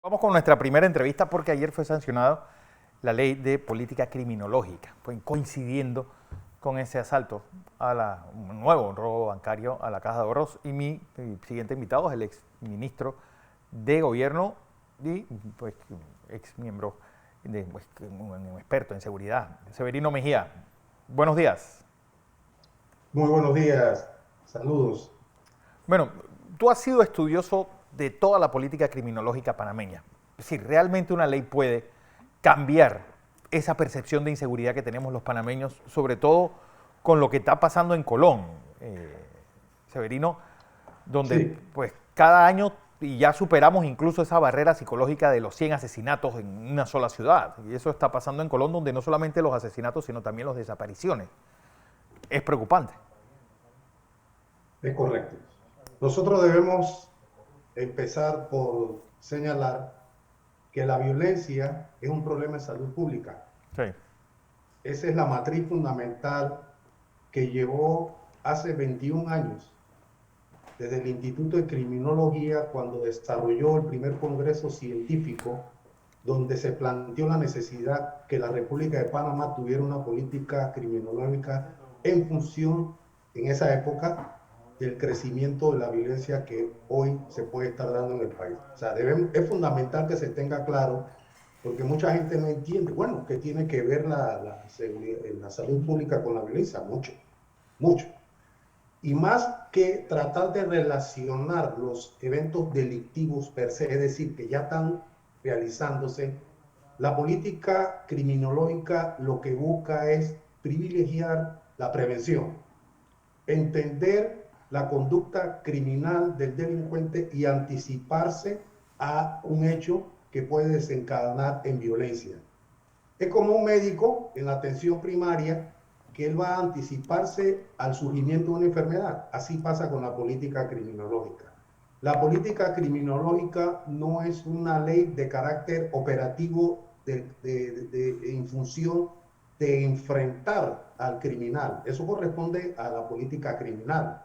Vamos con nuestra primera entrevista porque ayer fue sancionada la ley de política criminológica, fue coincidiendo con ese asalto a un nuevo robo bancario a la Caja de Ahorros y mi siguiente invitado es el ex ministro de Gobierno y pues, ex miembro, un experto en seguridad, Severino Mejía. Buenos días. Muy buenos días, saludos. Bueno, tú has sido estudioso de toda la política criminológica panameña. Es decir, realmente una ley puede cambiar esa percepción de inseguridad que tenemos los panameños, sobre todo con lo que está pasando en Colón, Severino, donde Sí, pues cada año y ya superamos incluso esa barrera psicológica de los 100 asesinatos en una sola ciudad. Y eso está pasando en Colón, donde no solamente los asesinatos, sino también las desapariciones. Es preocupante. es correcto. Nosotros debemos empezar por señalar que la violencia es un problema de salud pública. Sí. Esa es la matriz fundamental que llevó hace 21 años, desde el Instituto de Criminología, cuando desarrolló el primer congreso científico, donde se planteó la necesidad que la República de Panamá tuviera una política criminológica en función, en esa época, del crecimiento de la violencia que hoy se puede estar dando en el país. O sea, es fundamental que se tenga claro, porque mucha gente no entiende, bueno, ¿qué tiene que ver la salud pública con la violencia? Mucho, mucho. Y más que tratar de relacionar los eventos delictivos per se, es decir, que ya están realizándose, la política criminológica lo que busca es privilegiar la prevención, entender la conducta criminal del delincuente y anticiparse a un hecho que puede desencadenar en violencia. Es como un médico en la atención primaria que él va a anticiparse al surgimiento de una enfermedad. Así pasa con la política criminológica. La política criminológica no es una ley de carácter operativo en función de enfrentar al criminal. Eso corresponde a la política criminal.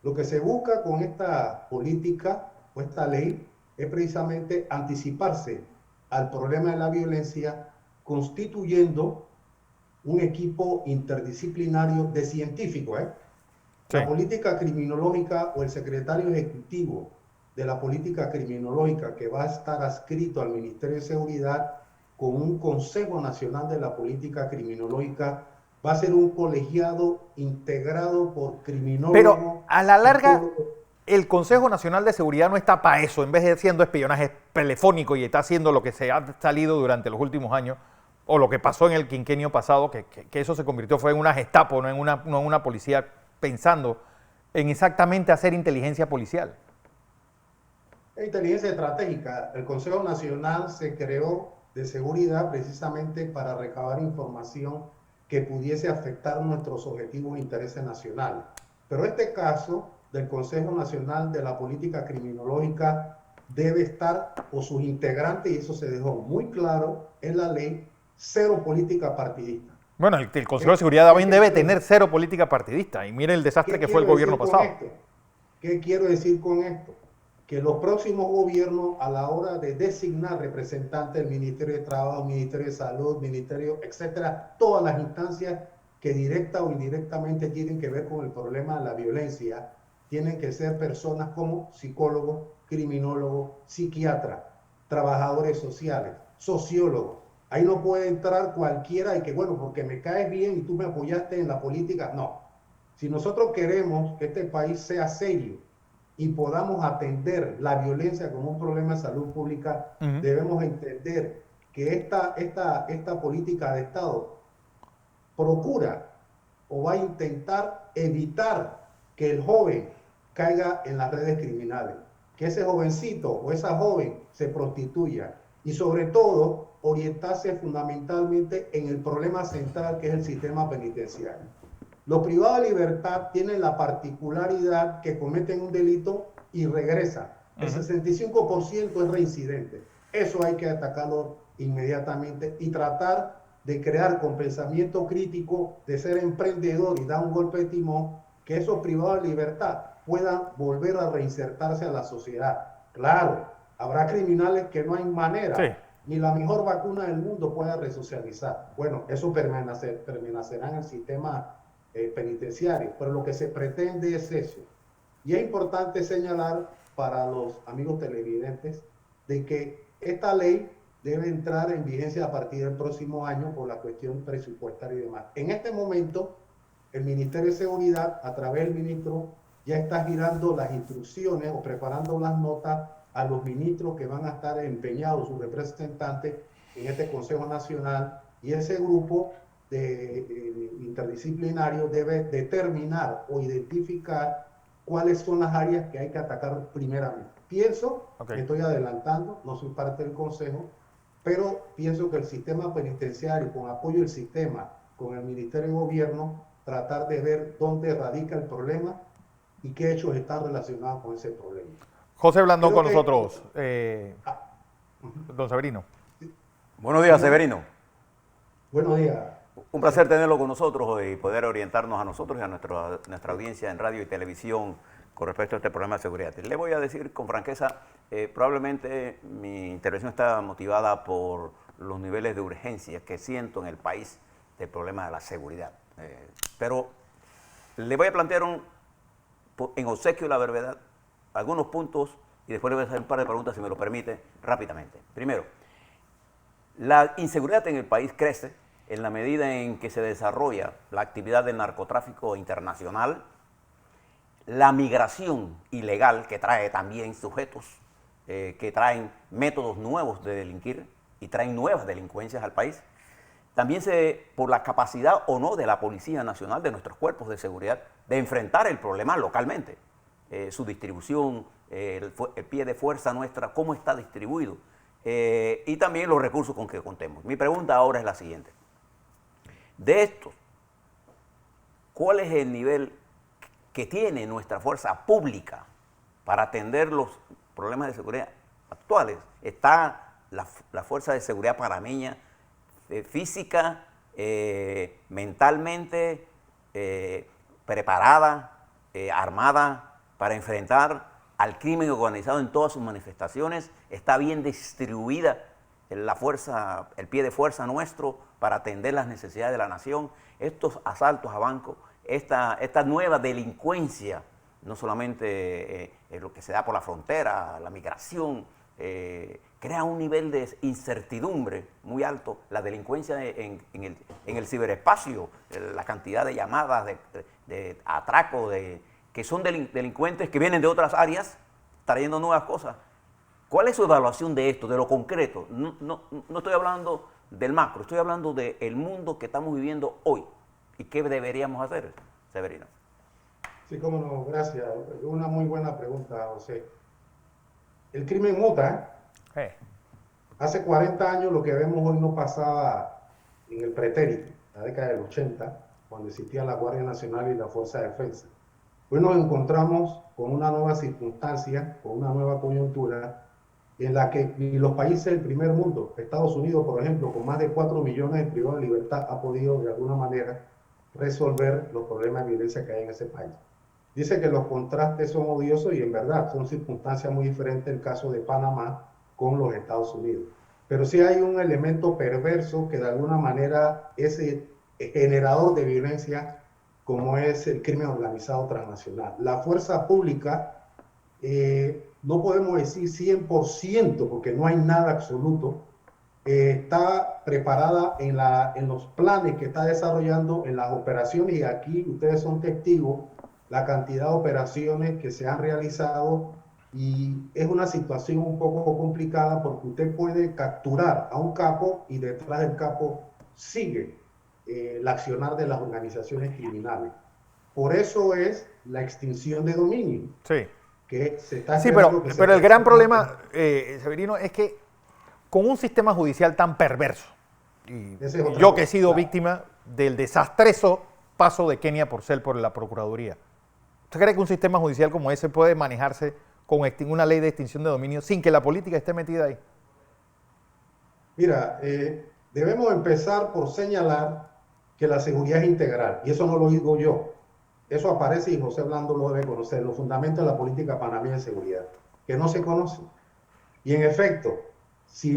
Lo que se busca con esta política o esta ley es precisamente anticiparse al problema de la violencia constituyendo un equipo interdisciplinario de científicos. Sí. La política criminológica o el secretario ejecutivo de la política criminológica que va a estar adscrito al Ministerio de Seguridad con un Consejo Nacional de la Política Criminológica va a ser un colegiado integrado por Pero criminólogos, a la larga, psicólogos. el Consejo Nacional de Seguridad no está para eso. En vez de haciendo espionaje telefónico y está haciendo lo que se ha salido durante los últimos años, o lo que pasó en el quinquenio pasado, que eso se convirtió fue en una Gestapo, no en una policía pensando en exactamente hacer inteligencia policial. Inteligencia estratégica. El Consejo Nacional se creó de seguridad precisamente para recabar información que pudiese afectar nuestros objetivos e intereses nacionales. Pero este caso del Consejo Nacional de la Política Criminológica debe estar, o sus integrantes, y eso se dejó muy claro en la ley, cero política partidista. Bueno, el Consejo de ¿Qué, Seguridad qué también debe quiero, tener cero política partidista. Y miren el desastre ¿Qué que fue el quiero gobierno decir con pasado. esto? ¿Qué quiero decir con esto? Que los próximos gobiernos, a la hora de designar representantes del Ministerio de Trabajo, Ministerio de Salud, Ministerio, etcétera, todas las instancias que directa o indirectamente tienen que ver con el problema de la violencia, tienen que ser personas como psicólogos, criminólogos, psiquiatras, trabajadores sociales, sociólogos. Ahí no puede entrar cualquiera y que, bueno, porque me caes bien y tú me apoyaste en la política. No. Si nosotros queremos que este país sea serio y podamos atender la violencia como un problema de salud pública, Uh -huh. debemos entender que esta política de Estado procura o va a intentar evitar que el joven caiga en las redes criminales, que ese jovencito o esa joven se prostituya y sobre todo orientarse fundamentalmente en el problema central que es el sistema penitenciario. Los privados de libertad tienen la particularidad que cometen un delito y regresan. Uh El -huh. 65% es reincidente. Eso hay que atacarlo inmediatamente y tratar de crear con pensamiento crítico, de ser emprendedor y dar un golpe de timón, que esos privados de libertad puedan volver a reinsertarse a la sociedad. Claro, Habrá criminales que no hay manera, Sí. ni la mejor vacuna del mundo pueda resocializar. Bueno, eso permanecerá en el sistema penitenciario, pero lo que se pretende es eso. Y es importante señalar para los amigos televidentes de que esta ley debe entrar en vigencia a partir del próximo año por la cuestión presupuestaria y demás. En este momento, el Ministerio de Seguridad, a través del ministro, ya está girando las instrucciones o preparando las notas a los ministros que van a estar empeñados, sus representantes, en este Consejo Nacional, y ese grupo interdisciplinario debe determinar o identificar cuáles son las áreas que hay que atacar primeramente. Pienso, me estoy adelantando, no soy parte del Consejo, pero pienso que el sistema penitenciario, con apoyo del sistema, con el Ministerio de Gobierno, tratar de ver dónde radica el problema y qué hechos están relacionados con ese problema. José Blandón con nosotros, don Severino. Buenos días, Severino. Buenos días. Un placer tenerlo con nosotros y poder orientarnos a nosotros y a nuestra audiencia en radio y televisión con respecto a este problema de seguridad. Le voy a decir con franqueza, probablemente mi intervención está motivada por los niveles de urgencia que siento en el país del problema de la seguridad. Pero le voy a plantear en obsequio de la brevedad algunos puntos y después le voy a hacer un par de preguntas, si me lo permite, rápidamente. Primero, la inseguridad en el país crece en la medida en que se desarrolla la actividad del narcotráfico internacional, la migración ilegal que trae también sujetos que traen métodos nuevos de delinquir y traen nuevas delincuencias al país. También por la capacidad o no de la Policía Nacional, de nuestros cuerpos de seguridad, de enfrentar el problema localmente. Su distribución, el pie de fuerza nuestra, cómo está distribuido, y también los recursos con que contemos. Mi pregunta ahora es la siguiente. De esto, ¿cuál es el nivel que tiene nuestra fuerza pública para atender los problemas de seguridad actuales? ¿Está la fuerza de seguridad panameña física, mentalmente preparada, armada para enfrentar al crimen organizado en todas sus manifestaciones? ¿Está bien distribuida la fuerza, el pie de fuerza nuestro para atender las necesidades de la nación? Estos asaltos a bancos, esta nueva delincuencia, no solamente lo que se da por la frontera, la migración, crea un nivel de incertidumbre muy alto. La delincuencia en el ciberespacio, la cantidad de llamadas, de atraco, que son delincuentes que vienen de otras áreas trayendo nuevas cosas. ¿Cuál es su evaluación de esto, de lo concreto? No estoy hablando del macro, estoy hablando del mundo que estamos viviendo hoy. ¿Y qué deberíamos hacer, Severino? Sí, cómo no, gracias. Una muy buena pregunta, José. El crimen muta, ¿eh? Hace 40 años lo que vemos hoy no pasaba en el pretérito, la década del 80, cuando existía la Guardia Nacional y la Fuerza de Defensa. Hoy nos encontramos con una nueva circunstancia, con una nueva coyuntura, en la que ni los países del primer mundo, Estados Unidos, por ejemplo, con más de 4 millones de privados de libertad, ha podido de alguna manera resolver los problemas de violencia que hay en ese país. Dice que los contrastes son odiosos y en verdad son circunstancias muy diferentes el caso de Panamá con los Estados Unidos. Pero sí hay un elemento perverso que de alguna manera es el generador de violencia, como es el crimen organizado transnacional. La fuerza pública, no podemos decir 100%, porque no hay nada absoluto, está preparada en los planes que está desarrollando, en las operaciones, y aquí ustedes son testigos, la cantidad de operaciones que se han realizado, y es una situación un poco complicada porque usted puede capturar a un capo y detrás del capo sigue el accionar de las organizaciones criminales. Por eso es la extinción de dominio. Sí. Que se está pero el gran problema, Severino, es que con un sistema judicial tan perverso, y yo que he sido víctima del desastroso paso de Kenia Porcel por la Procuraduría, ¿usted cree que un sistema judicial como ese puede manejarse con una ley de extinción de dominio sin que la política esté metida ahí? Mira, debemos empezar por señalar que la seguridad es integral, y eso no lo digo yo. Eso aparece, y José Blandón lo debe conocer, los fundamentos de la política panameña de seguridad, que no se conocen. Y en efecto, si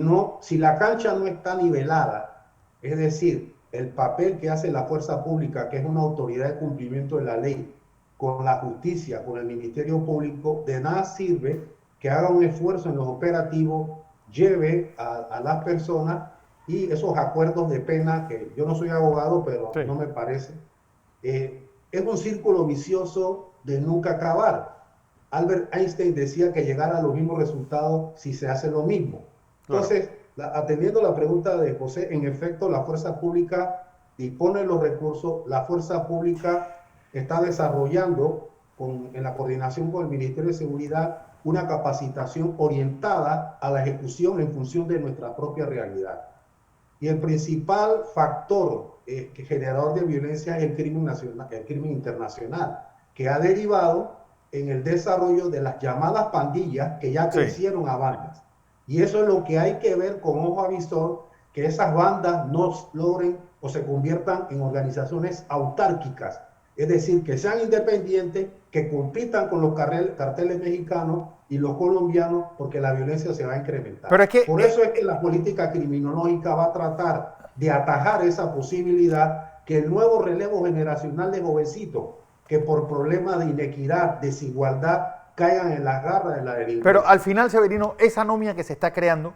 la cancha no está nivelada, es decir, el papel que hace la fuerza pública, que es una autoridad de cumplimiento de la ley, con la justicia, con el Ministerio Público, de nada sirve que haga un esfuerzo en los operativos, lleve a las personas y esos acuerdos de pena, que yo no soy abogado, pero no me parece, es un círculo vicioso de nunca acabar. Albert Einstein decía que llegar a los mismos resultados si se hace lo mismo. Entonces, atendiendo la pregunta de José, en efecto, la fuerza pública dispone de los recursos, la fuerza pública está desarrollando en la coordinación con el Ministerio de Seguridad una capacitación orientada a la ejecución en función de nuestra propia realidad. Y el principal factor generador de violencia es el crimen nacional, el crimen internacional, que ha derivado en el desarrollo de las llamadas pandillas que ya crecieron a bandas. Y eso es lo que hay que ver con ojo avisor, que esas bandas no logren o se conviertan en organizaciones autárquicas, es decir, que sean independientes, que compitan con los carteles mexicanos y los colombianos, porque la violencia se va a incrementar. Pero es que, por eso es que la política criminológica va a tratar de atajar esa posibilidad, que el nuevo relevo generacional de jovencitos que por problemas de inequidad, desigualdad, caigan en las garras de la delincuencia. Pero al final, Severino, esa anomia que se está creando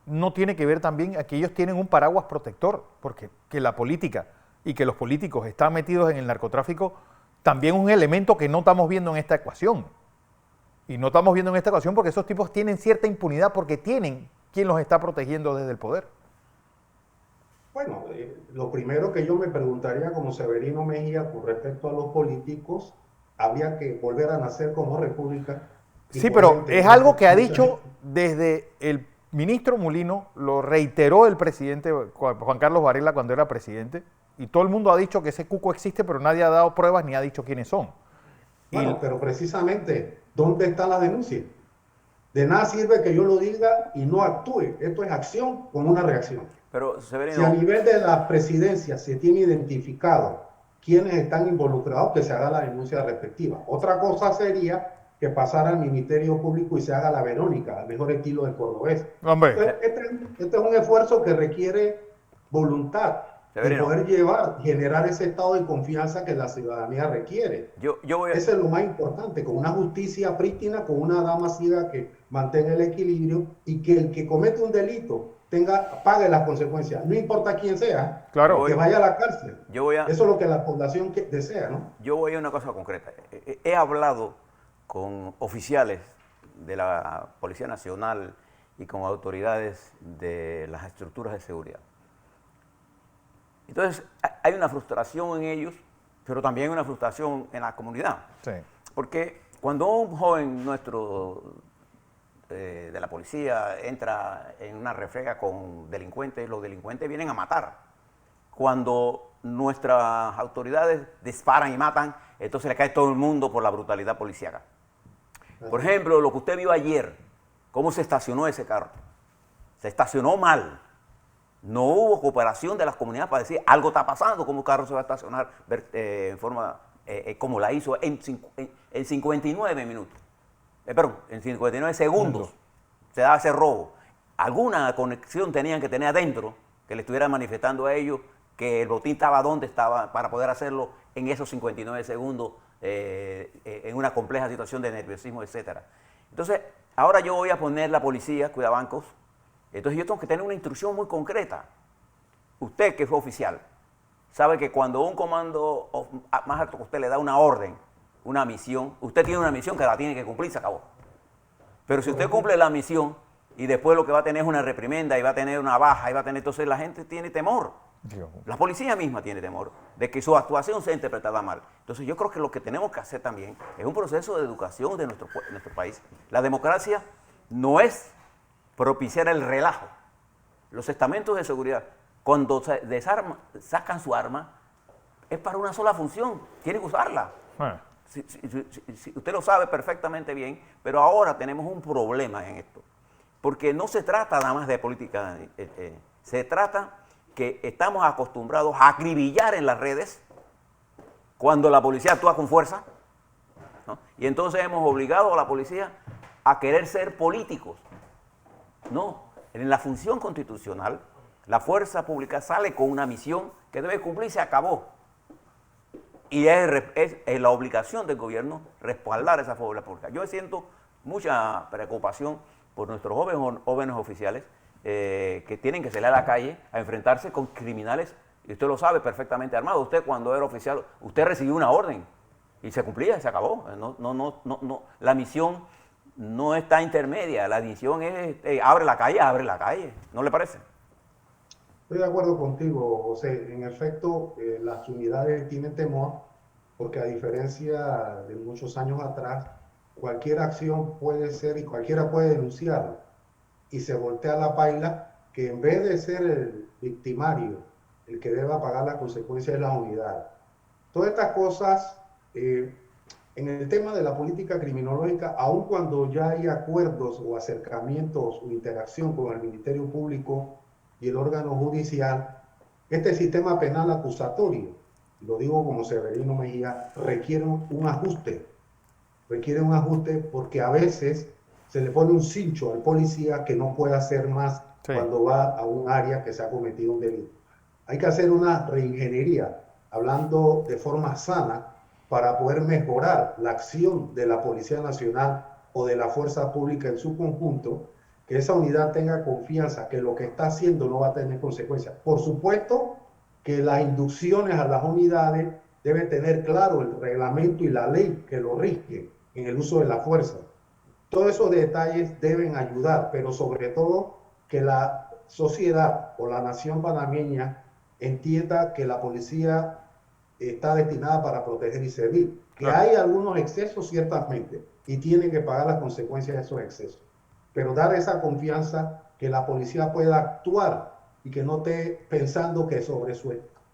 no tiene que ver también a que ellos tienen un paraguas protector, porque que la política y que los políticos están metidos en el narcotráfico también es un elemento que no estamos viendo en esta ecuación. Y no estamos viendo en esta ecuación porque esos tipos tienen cierta impunidad porque tienen quien los está protegiendo desde el poder. Bueno, lo primero que yo me preguntaría como Severino Mejía con respecto a los políticos, habría que volver a nacer como república. Sí, pero es algo que ha dicho desde el ministro Mulino, lo reiteró el presidente Juan Carlos Varela cuando era presidente, y todo el mundo ha dicho que ese cuco existe, pero nadie ha dado pruebas ni ha dicho quiénes son. Bueno, pero precisamente, ¿dónde está la denuncia? De nada sirve que yo lo diga y no actúe. Esto es acción con una reacción. Pero, Severino, si a nivel de la presidencia se tiene identificado quiénes están involucrados, que se haga la denuncia respectiva. Otra cosa sería que pasara al Ministerio Público y se haga la Verónica, al mejor estilo del cordobés. Hombre. Este es un esfuerzo que requiere voluntad, Severino, de poder generar ese estado de confianza que la ciudadanía requiere. Eso es lo más importante, con una justicia prístina, con una dama ciega que mantenga el equilibrio y que el que comete un delito pague las consecuencias, no importa quién sea, claro, que vaya a la cárcel. Eso es lo que la población desea, ¿no? Yo voy a una cosa concreta. He hablado con oficiales de la Policía Nacional y con autoridades de las estructuras de seguridad. Entonces, hay una frustración en ellos, pero también una frustración en la comunidad. Sí. Porque cuando un joven nuestro de la policía entra en una refriega con delincuentes, los delincuentes vienen a matar. Cuando nuestras autoridades disparan y matan, entonces le cae todo el mundo por la brutalidad policíaca. Por ejemplo, lo que usted vio ayer, cómo se estacionó ese carro. Se estacionó mal. No hubo cooperación de las comunidades para decir algo está pasando, cómo el carro se va a estacionar en forma como la hizo en 59 minutos. Perdón, en 59 segundos se daba ese robo. Alguna conexión tenían que tener adentro que le estuvieran manifestando a ellos que el botín estaba donde estaba para poder hacerlo en esos 59 segundos en una compleja situación de nerviosismo, etc. Entonces, ahora yo voy a poner la policía, cuidabancos. Entonces yo tengo que tener una instrucción muy concreta. Usted que fue oficial, sabe que cuando un comando más alto que usted le da una orden, una misión, usted tiene una misión que la tiene que cumplir, se acabó. Pero si usted cumple la misión y después lo que va a tener es una reprimenda y va a tener una baja y va a tener, entonces la gente tiene temor. La policía misma tiene temor de que su actuación sea interpretada mal. Entonces yo creo que lo que tenemos que hacer también es un proceso de educación de nuestro país. La democracia no es propiciar el relajo. Los estamentos de seguridad, cuando sacan su arma, es para una sola función, tienen que usarla. Usted lo sabe perfectamente bien, pero ahora tenemos un problema en esto, porque no se trata nada más de política, se trata que estamos acostumbrados a acribillar en las redes cuando la policía actúa con fuerza, ¿no? Y entonces hemos obligado a la policía a querer ser políticos. No, en la función constitucional, la fuerza pública sale con una misión que debe cumplir y se acabó. Y es la obligación del gobierno respaldar esa fuerza pública. Yo siento mucha preocupación por nuestros jóvenes oficiales que tienen que salir a la calle a enfrentarse con criminales, y usted lo sabe, perfectamente armados. Usted cuando era oficial, usted recibió una orden y se cumplía y se acabó. La misión no está intermedia, la misión es abre la calle, ¿no le parece? Estoy de acuerdo contigo, José. En efecto, las unidades tienen temor porque a diferencia de muchos años atrás, cualquier acción puede ser y cualquiera puede denunciarla y se voltea la paila que en vez de ser el victimario el que deba pagar las consecuencias de la unidad. Todas estas cosas, en el tema de la política criminológica, aun cuando ya hay acuerdos o acercamientos o interacción con el Ministerio Público y el órgano judicial, este sistema penal acusatorio, lo digo como Severino Mejía, requiere un ajuste porque a veces se le pone un cincho al policía que no puede hacer más cuando va a un área que se ha cometido un delito. Hay que hacer una reingeniería, hablando de forma sana, para poder mejorar la acción de la Policía Nacional o de la Fuerza Pública en su conjunto, que esa unidad tenga confianza que lo que está haciendo no va a tener consecuencias. Por supuesto que las inducciones a las unidades deben tener claro el reglamento y la ley que lo rige en el uso de la fuerza. Todos esos detalles deben ayudar, pero sobre todo que la sociedad o la nación panameña entienda que la policía está destinada para proteger y servir. Que hay algunos excesos ciertamente y tienen que pagar las consecuencias de esos excesos. Pero dar esa confianza que la policía pueda actuar y que no esté pensando que sobre su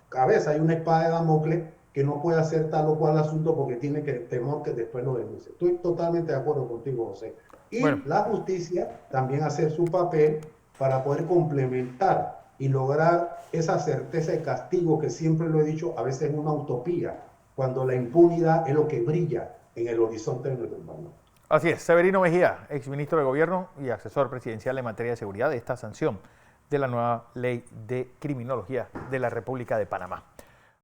cabeza hay una espada de Damocles que no puede hacer tal o cual asunto porque tiene temor que después lo denuncie. Estoy totalmente de acuerdo contigo, José. Y la justicia también hacer su papel para poder complementar y lograr esa certeza de castigo que siempre lo he dicho, a veces es una utopía, cuando la impunidad es lo que brilla en el horizonte de nuestro país. Así es, Severino Mejía, exministro de Gobierno y asesor presidencial en materia de seguridad de esta sanción de la nueva ley de criminología de la República de Panamá.